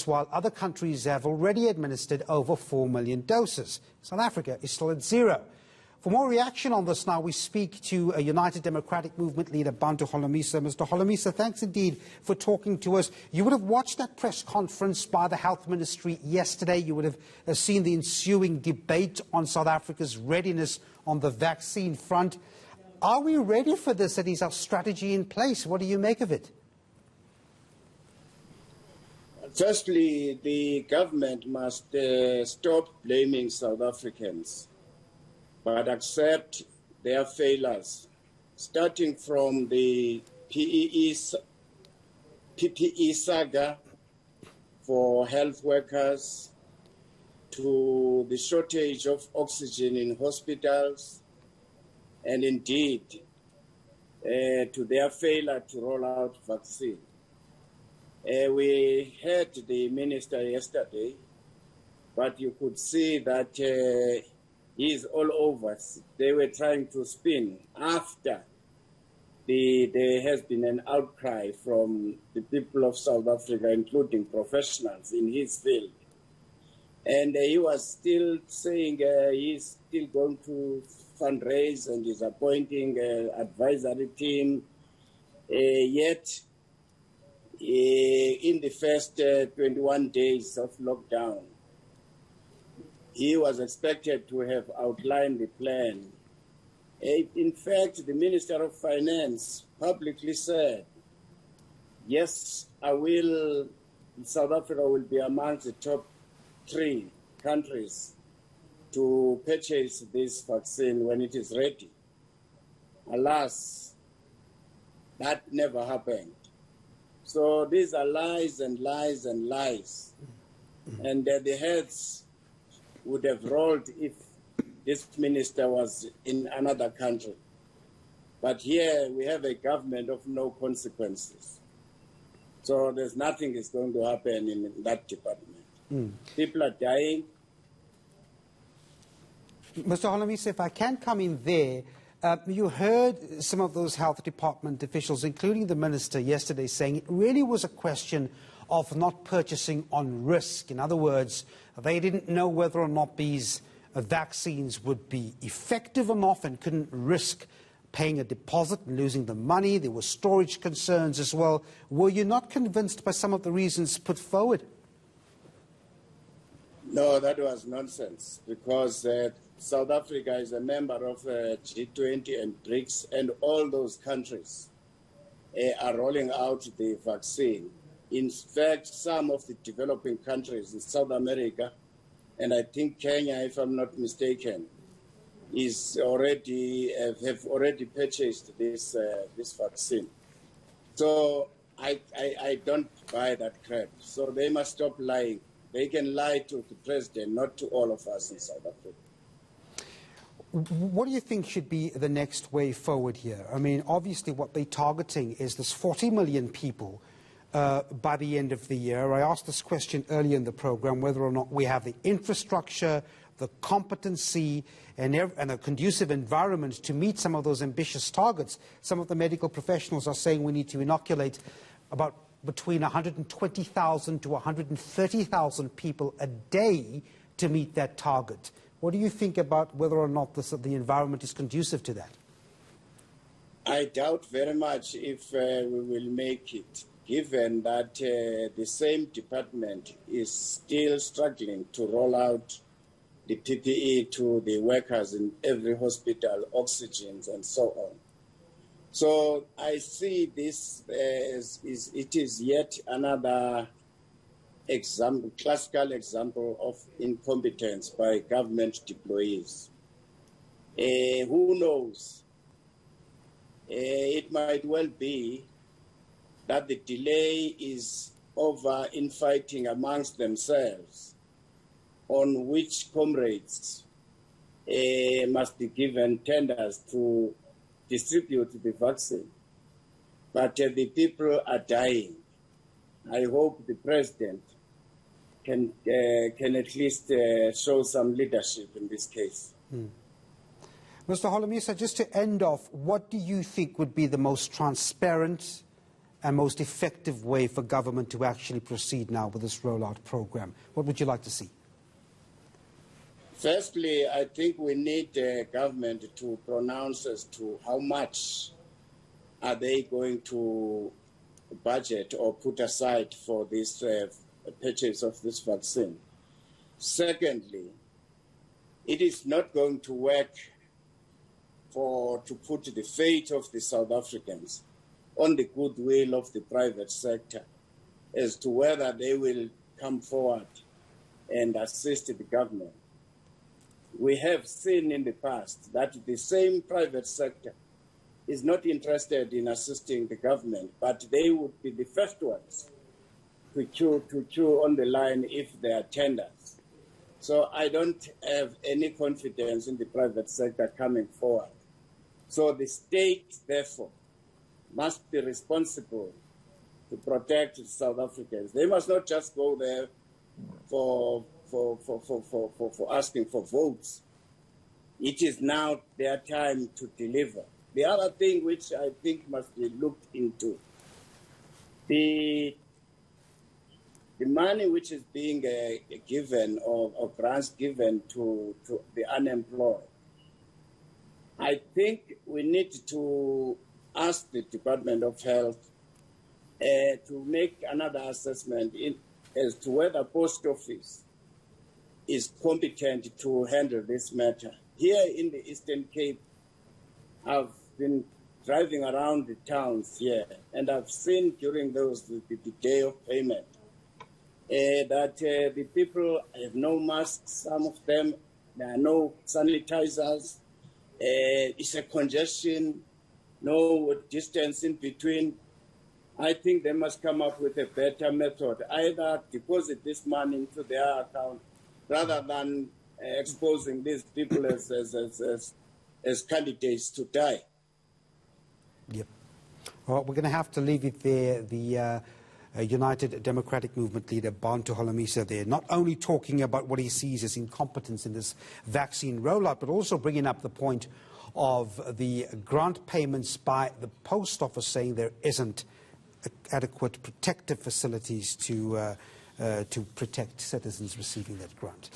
while other countries have already administered over 4 million doses. South Africa is still at zero. For more reaction on this now, we speak to a United Democratic Movement leader, Bantu Holomisa. Mr. Holomisa, thanks indeed for talking to us. You would have watched that press conference by the Health Ministry yesterday. You would have seen the ensuing debate on South Africa's readiness on the vaccine front. Are we ready for this, and is our strategy in place? What do you make of it? Firstly, the government must stop blaming South Africans, but accept their failures, starting from the PPE saga for health workers to the shortage of oxygen in hospitals, and indeed to their failure to roll out vaccine. We heard the minister yesterday, but you could see that he's all over. They were trying to spin after there has been an outcry from the people of South Africa, including professionals in his field. And he was still saying he's still going to fundraise and is appointing an advisory team. Yet, in the first 21 days of lockdown, he was expected to have outlined the plan. In fact, the Minister of Finance publicly said, yes, South Africa will be amongst the top 3 countries to purchase this vaccine when it is ready. Alas, that never happened. So these are lies and lies and lies. And the heads would have rolled if this minister was in another country. But here we have a government of no consequences. So there's nothing is going to happen in that department. People are dying. Mr. Holomisa, if I can come in there, you heard some of those health department officials, including the minister yesterday, saying it really was a question of not purchasing on risk. In other words, they didn't know whether or not these vaccines would be effective enough and couldn't risk paying a deposit and losing the money. There were storage concerns as well. Were you not convinced by some of the reasons put forward? No, that was nonsense, because South Africa is a member of G20 and BRICS, and all those countries are rolling out the vaccine. In fact, some of the developing countries in South America, and I think Kenya, if I'm not mistaken, have already purchased this vaccine. So I don't buy that crap. So they must stop lying. They can lie to the president, not to all of us in South Africa. What do you think should be the next way forward here? I mean, obviously what they're targeting is this 40 million people by the end of the year. I asked this question earlier in the program, whether or not we have the infrastructure, the competency, and a conducive environment to meet some of those ambitious targets. Some of the medical professionals are saying we need to inoculate about between 120,000 to 130,000 people a day to meet that target. What do you think about whether or not the environment is conducive to that? I doubt very much if we will make it, given that the same department is still struggling to roll out the PPE to the workers in every hospital, oxygens and so on. So I see this as it is yet another example, classical example of incompetence by government employees. Who knows? It might well be that the delay is over infighting amongst themselves on which comrades must be given tenders to distribute the vaccine. But the people are dying. I hope the president can at least show some leadership in this case. Mr. Holomisa, just to end off, what do you think would be the most transparent and most effective way for government to actually proceed now with this rollout program? What would you like to see? Firstly, I think we need the government to pronounce as to how much are they going to budget or put aside for this purchase of this vaccine. Secondly, it is not going to work to put the fate of the South Africans on the goodwill of the private sector as to whether they will come forward and assist the government. We have seen in the past that the same private sector is not interested in assisting the government, but they would be the first ones to chew on the line if there are tenders. So I don't have any confidence in the private sector coming forward. So the state, therefore, must be responsible to protect South Africans. They must not just go there for asking for votes. It is now their time to deliver. The other thing which I think must be looked into, the money which is being given or grants given to the unemployed, I think we need to ask the Department of Health to make another assessment as to whether Post Office is competent to handle this matter. Here in the Eastern Cape, I've been driving around the towns here, and I've seen during the day of payment that the people have no masks, some of them, there are no sanitizers, it's a congestion, no distance in between. I think they must come up with a better method, either deposit this money into their account rather than exposing these people as candidates to die. Yep. Well, we're going to have to leave it there. The United Democratic Movement leader, Bantu Holomisa, there, not only talking about what he sees as incompetence in this vaccine rollout, but also bringing up the point of the grant payments by the Post Office, saying there isn't adequate protective facilities to protect citizens receiving that grant.